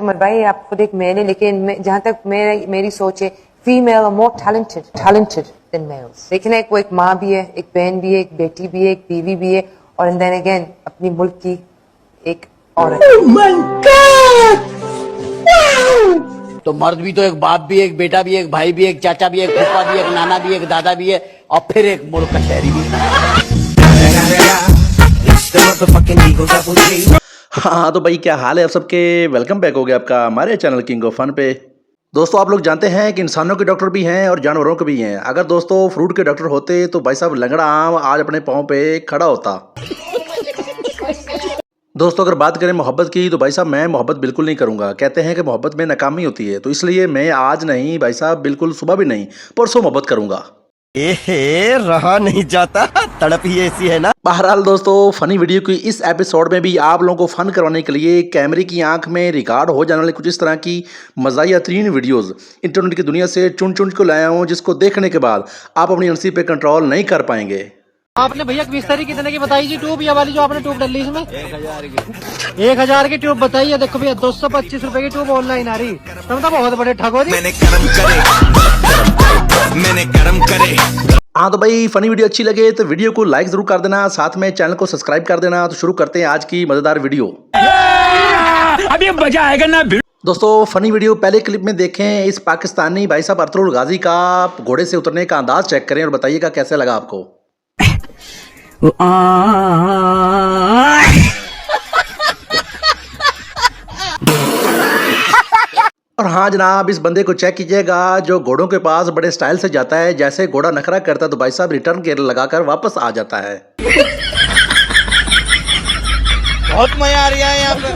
That Umar भाई, आप खुद एक मैन है, लेकिन जहां तक मेरी सोच है, female are more talented than males. लेकिन वो एक माँ भी है, एक बहन भी है, एक बेटी भी है, एक बीवी भी है, और देन अगेन अपनी मुल्क की एक औरत। Oh my God! तो मर्द भी तो एक बाप भी, एक बेटा भी, एक भाई भी, एक चाचा भी, एक फूफा भी, एक नाना भी, एक दादा भी है, और फिर एक मुल्क का शहरी भी। हाँ तो भाई क्या हाल है आप सबके। वेलकम बैक हो गया आपका हमारे चैनल किंग ऑफ फन पे। दोस्तों आप लोग जानते हैं कि इंसानों के डॉक्टर भी हैं और जानवरों के भी हैं। अगर दोस्तों फ्रूट के डॉक्टर होते तो भाई साहब लंगड़ा आम आज अपने पाँव पे खड़ा होता। दोस्तों अगर बात करें मोहब्बत की तो भाई साहब मैं मोहब्बत बिल्कुल नहीं करूंगा। कहते हैं कि मोहब्बत में नाकामी होती है, तो इसलिए मैं आज नहीं भाई साहब, बिल्कुल सुबह भी नहीं, परसों मोहब्बत करूंगा। रहा नहीं जाता, तड़प ही ऐसी है ना। बहरहाल दोस्तों फनी वीडियो की इस एपिसोड में भी आप लोगों को फन करवाने के लिए कैमरे की आंख में रिकॉर्ड हो जाने वाली कुछ इस तरह की मज़ाहिया तरीन वीडियोस इंटरनेट की दुनिया से चुन चुन को लाया हूँ, जिसको देखने के बाद आप अपनी हंसी पे कंट्रोल नहीं कर पाएंगे। आपने भैया बिस्तरी कितने की बताई जी ट्यूब, या वाली जो आपने ट्यूब डाली इसमें 1000 की ट्यूब बताइए। देखो भैया 225 रुपए की ट्यूब ऑनलाइन आ रही, तुम तो बहुत बड़े ठगो जी। मैंने कर्म करे। हाँ तो भाई फनी वीडियो अच्छी लगे तो वीडियो को लाइक जरूर कर देना, साथ में चैनल को सब्सक्राइब कर देना। तो शुरू करते हैं आज की मजेदार वीडियो। अभी मजा आएगा ना। दोस्तों फनी वीडियो पहले क्लिप में देखें। इस पाकिस्तानी भाई साहब अरतुल गाजी का घोड़े से उतरने का अंदाज चेक करें और बताइएगा कैसे लगा आपको। और हाँ जनाब इस बंदे को चेक कीजिएगा जो घोड़ों के पास बड़े स्टाइल से जाता है। जैसे घोड़ा नखरा करता है तो भाई साहब रिटर्न गियर लगाकर वापस आ जाता है। बहुत मजा आ रहा है यहाँ पे।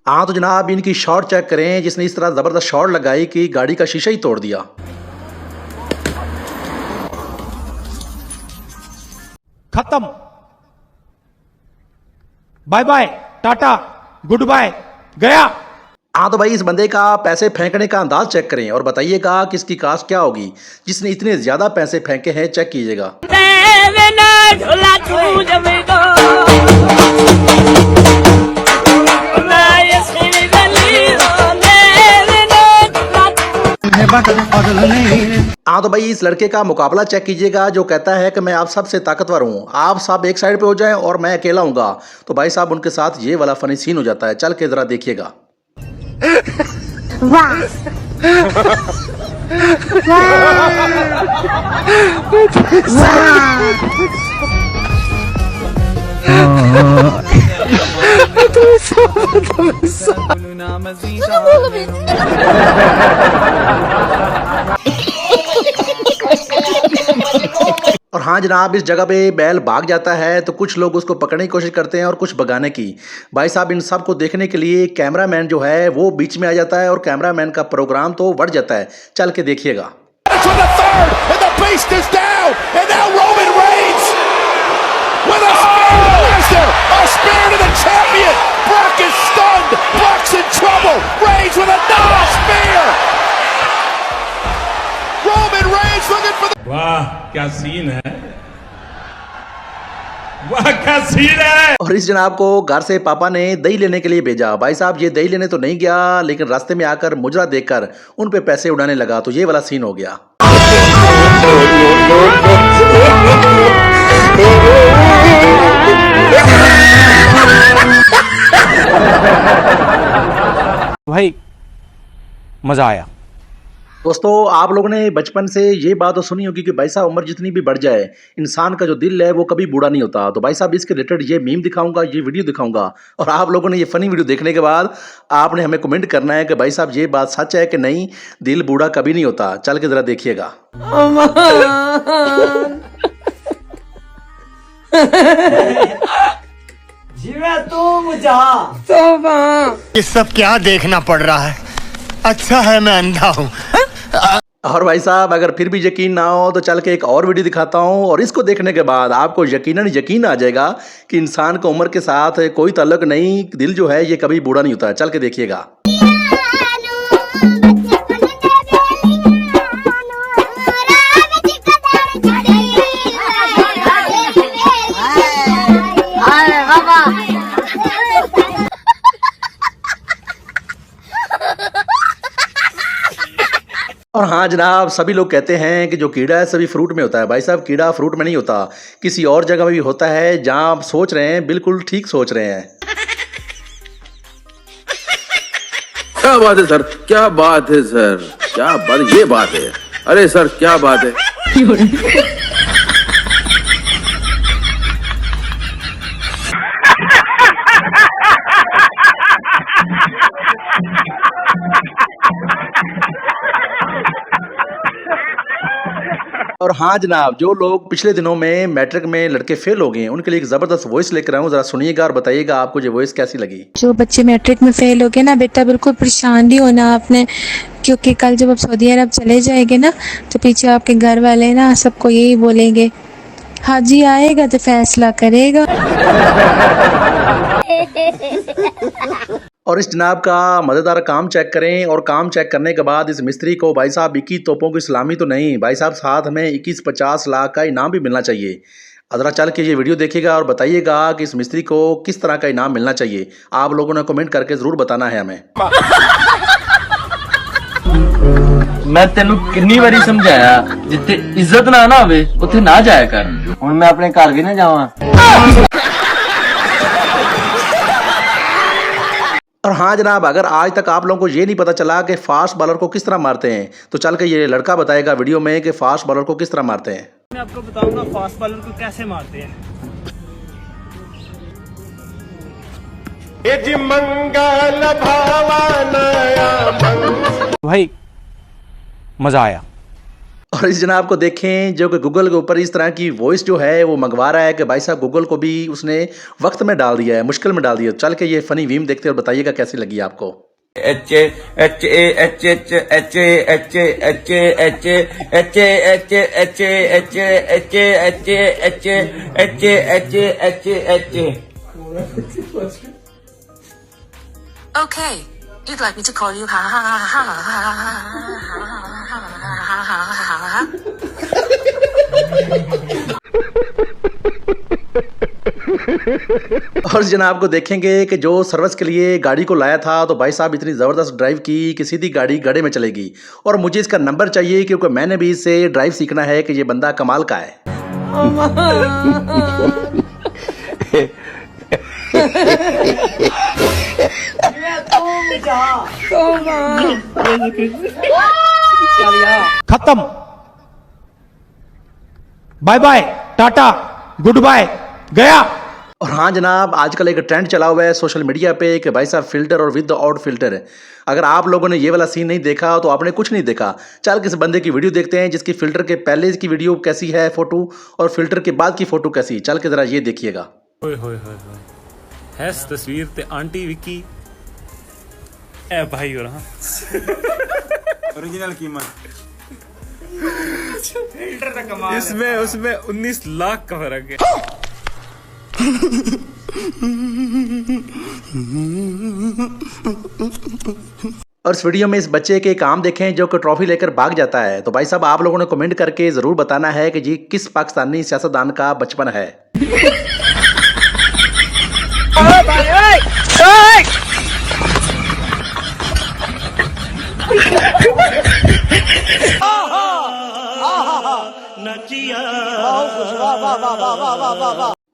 हाँ तो जनाब इनकी शॉट चेक करें, जिसने इस तरह जबरदस्त शॉट लगाई कि गाड़ी का शीशा ही तोड़ दिया। खत्म, bye bye, tata, goodbye, गया। हाँ तो भाई इस बंदे का पैसे फेंकने का अंदाज चेक करें और बताइएगा कि इसकी कास्ट क्या होगी जिसने इतने ज्यादा पैसे फेंके हैं। चेक कीजिएगा। हाँ तो भाई इस लड़के का मुकाबला चेक कीजिएगा जो कहता है कि मैं आप सबसे ताकतवर हूँ, आप सब एक साइड पे हो जाएं और मैं अकेला हूँगा। तो भाई साहब उनके साथ ये वाला फनी सीन हो जाता है। चल के जरा देखिएगा। और हाँ जनाब इस जगह पे बैल भाग जाता है तो कुछ लोग उसको पकड़ने की कोशिश करते हैं और कुछ भगाने की। भाई साहब इन सब को देखने के लिए कैमरामैन जो है वो बीच में आ जाता है और कैमरामैन का प्रोग्राम तो बढ़ जाता है। चल के देखिएगा। वाह क्या सीन है, वाह क्या सीन है। और इस जनाब को घर से पापा ने दही लेने के लिए भेजा। भाई साहब ये दही लेने तो नहीं गया, लेकिन रास्ते में आकर मुजरा देखकर उन पे पैसे उड़ाने लगा। तो ये वाला सीन हो गया। भाई मजा आया। दोस्तों आप लोगों ने बचपन से ये बात तो सुनी होगी कि भाई साहब उम्र जितनी भी बढ़ जाए इंसान का जो दिल है वो कभी बूढ़ा नहीं होता। तो भाई साहब इसके रिलेटेड ये मीम दिखाऊंगा, ये वीडियो दिखाऊंगा, और आप लोगों ने ये फनी वीडियो देखने के बाद आपने हमें कमेंट करना है कि भाई साहब ये बात सच है कि नहीं, दिल बूढ़ा कभी नहीं होता। चल के जरा देखिएगा। ये सब क्या देखना पड़ रहा है। अच्छा है मैं अंधा हूँ। और भाई साहब अगर फिर भी यकीन ना हो तो चल के एक और वीडियो दिखाता हूँ, और इसको देखने के बाद आपको यकीनन यकीन आ जाएगा कि इंसान को उम्र के साथ कोई ताल्लुक नहीं, दिल जो है ये कभी बूढ़ा नहीं होता। चल के देखिएगा। और हाँ जनाब, सभी लोग कहते हैं कि जो कीड़ा है सभी फ्रूट में होता है। भाई साहब, कीड़ा फ्रूट में नहीं होता, किसी और जगह में भी होता है जहाँ आप सोच रहे हैं, बिल्कुल ठीक सोच रहे हैं। क्या बात है सर, क्या बात है सर, क्या बात, ये बात है। अरे सर क्या बात है। और हाँ जनाब, जो लोग पिछले दिनों में मैट्रिक में लड़के फेल हो गए हैं, उनके लिए एक ज़बरदस्त वॉइस लेकर आऊँ, ज़रा सुनिएगा और बताइएगा आपको ये वॉइस कैसी लगी। जो बच्चे मैट्रिक में फेल हो गए ना बेटा, बिल्कुल परेशान नहीं होना आपने, क्योंकि कल जब आप सऊदी अरब चले जाएंगे ना तो पीछे आपके घर वाले ना सबको यही बोलेंगे, हाजी आएगा तो फैसला करेगा। और इस जनाब का मज़ेदार काम चेक करें, और काम चेक करने के बाद इस मिस्त्री को भाई साहब 21 तोपों की सलामी तो नहीं, भाई साहब साथ में 21-50 लाख का इनाम भी मिलना चाहिए। ज़रा चल के ये वीडियो देखिएगा और बताइएगा कि इस मिस्त्री को किस तरह का इनाम मिलना चाहिए। आप लोगों ने कमेंट करके ज़रूर बताना है हमें। मैं तेनू कितनी बारी समझाया, जिथे इज्जत ना ना होवे उथे ना जाया कर। हुण मैं अपने घर भी ना जावां। और हाँ जनाब, अगर आज तक आप लोगों को ये नहीं पता चला कि फास्ट बॉलर को किस तरह मारते हैं, तो चल के ये लड़का बताएगा वीडियो में कि फास्ट बॉलर को किस तरह मारते हैं। मैं आपको बताऊंगा फास्ट बॉलर को कैसे मारते हैं। भाई मजा आया। और इस जनाब को देखें जो कि गूगल के ऊपर इस तरह की वॉइस जो है वो मंगवा रहा है कि भाई साहब गूगल को भी उसने वक्त में डाल दिया है, मुश्किल में डाल दिया। चल के ये फनी वीम देखते और बताइएगा कैसी लगी आपको। Okay, you'd like me to call you और जनाब को देखेंगे कि जो सर्विस के लिए गाड़ी को लाया था, तो भाई साहब इतनी ज़बरदस्त ड्राइव की कि सीधी गाड़ी गड्ढे में चलेगी। और मुझे इसका नंबर चाहिए क्योंकि मैंने भी इससे ड्राइव सीखना है कि ये बंदा कमाल का है। खत्म, bye bye, tata, goodbye, गया। और हाँ जनाब, आजकल एक ट्रेंड चला हुआ है सोशल मीडिया पे कि भाई साहब फिल्टर और विद आउट फिल्टर है। अगर आप लोगों ने ये वाला सीन नहीं देखा तो आपने कुछ नहीं देखा। चल किस बंदे की वीडियो देखते हैं जिसकी फिल्टर के पहले की वीडियो कैसी है फोटो, और फिल्टर के बाद की फोटो कैसी। चल के जरा ये देखिएगा। है तस्वीर ते आंटी विकी ए भाई हो रहा ओरिजिनल कीमत फिल्टर का कमाल इसमें उसमें 19 लाख का फर्क है। और इस वीडियो में इस बच्चे के काम देखें जो कि ट्रॉफी लेकर भाग जाता है। तो भाई साहब आप लोगों ने कमेंट करके जरूर बताना है कि जी किस पाकिस्तानी सियासतदान का बचपन है।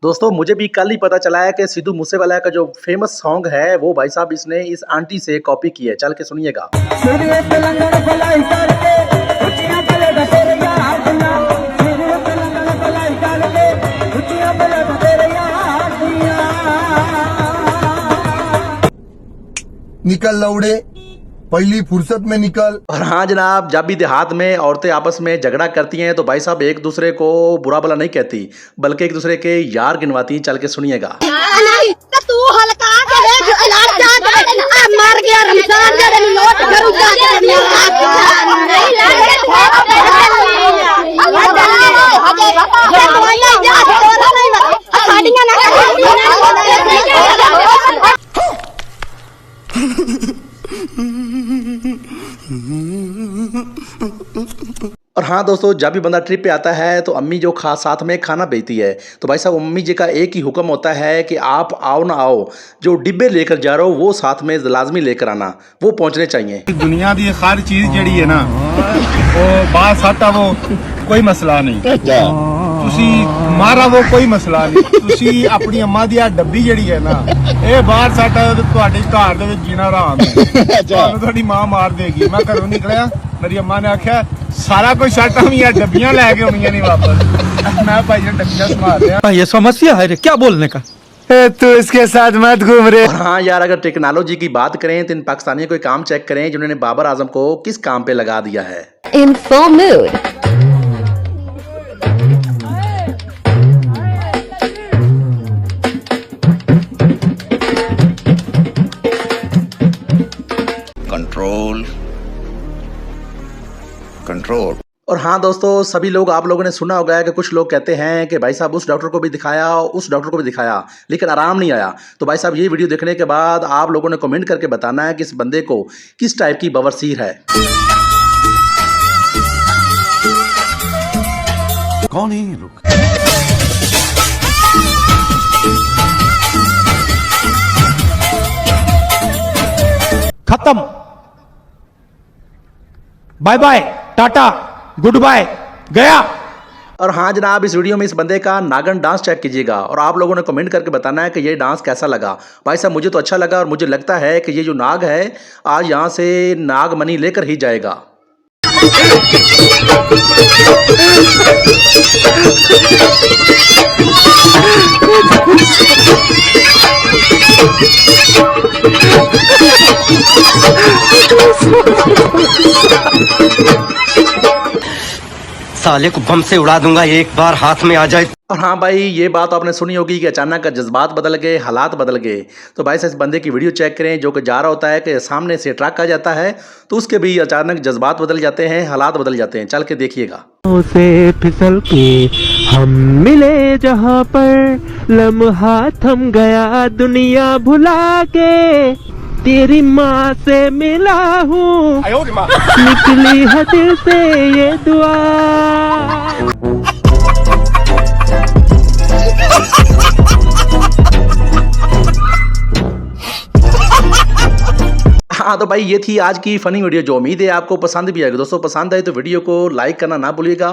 दोस्तों मुझे भी कल ही पता चला है कि सिद्धू मूसेवाला का जो फेमस सॉन्ग है वो भाई साहब इसने इस आंटी से कॉपी की है। चल के सुनिएगा। निकल लौड़े, पहली फुर्सत में निकल। और हाँ जनाब, जब भी देहात में औरतें आपस में झगड़ा करती हैं तो भाई साहब एक दूसरे को बुरा भला नहीं कहती, बल्कि एक दूसरे के यार गिनवाती हैं। चल के सुनिएगा। और और हाँ दोस्तों, जब भी बंदा ट्रिप पे आता है तो अम्मी जो साथ में खाना भेजती है, तो भाई साहब अम्मी जी का एक ही हुक्म होता है कि आप आओ ना आओ, जो डिब्बे लेकर जा रहे हो वो साथ में लाजमी लेकर आना, वो पहुंचने चाहिए। दुनिया की हर चीज जड़ी है ना, वो बाहर साटा वो कोई मसला नहीं, तुसी मारा वो कोई मसला नहीं, तुसी अपनी अम्मा दी डब्बी जड़ी है ना, ये बाहर साटा ਤੁਹਾਡੇ ਘਰ ਦੇ ਵਿੱਚ जीना आराम है, ਤੁਹਾਨੂੰ ਤੁਹਾਡੀ मां मार देगी। मैं घरों निकलिया, मेरी अम्मा ने आख्या सारा कुछ साटा भी डब्बियां लैके आउणियां नहीं वापस। मैं भाई डब्बियां संभाल रहा। ये समस्या है रे, क्या बोलने का। तो इसके साथ मत घूम रहे। और हाँ यार, अगर टेक्नोलॉजी की बात करें तो इन पाकिस्तानियों को काम चेक करें जिन्होंने बाबर आजम को किस काम पे लगा दिया है। In full mood. कंट्रोल। और हाँ दोस्तों, सभी लोग, आप लोगों ने सुना होगा कि कुछ लोग कहते हैं कि भाई साहब उस डॉक्टर को भी दिखाया, उस डॉक्टर को भी दिखाया, लेकिन आराम नहीं आया। तो भाई साहब ये वीडियो देखने के बाद आप लोगों ने कमेंट करके बताना है कि इस बंदे को किस टाइप की बवासीर है। कौन है ये लोग? खत्म, bye bye, tata, goodbye, गया। और हाँ जनाब, इस वीडियो में इस बंदे का नागन डांस चेक कीजिएगा और आप लोगों ने कमेंट करके बताना है कि ये डांस कैसा लगा। भाई साहब मुझे तो अच्छा लगा और मुझे लगता है कि ये जो नाग है आज यहाँ से नाग मनी लेकर ही जाएगा। साले को बम से उड़ा दूंगा एक बार हाथ में आ जाए। और हाँ भाई, ये बात आपने सुनी होगी कि अचानक जज्बात बदल गए, हालात बदल गए। तो भाई साहब इस बंदे की वीडियो चेक करें, जो कि जा रहा होता है कि सामने से ट्रक आ जाता है तो उसके भी अचानक जज्बात बदल जाते हैं, हालात बदल जाते हैं। चल के देखिएगा। से फिसल के हम मिले जहाँ पर, लम्हा थम गया दुनिया भुला के, तेरी माँ से मिला हूँ, निकली है दिल से ये दुआ। हाँ तो भाई ये थी आज की फनी वीडियो, जो उम्मीद है आपको पसंद भी आएगी। दोस्तों पसंद आए तो वीडियो को लाइक करना ना भूलिएगा,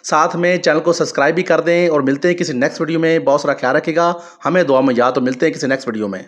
साथ में चैनल को सब्सक्राइब भी कर दें और मिलते हैं किसी नेक्स्ट वीडियो में। बहुत सारा ख्याल रखिएगा, हमें दुआ में याद। तो मिलते हैं किसी नेक्स्ट वीडियो में।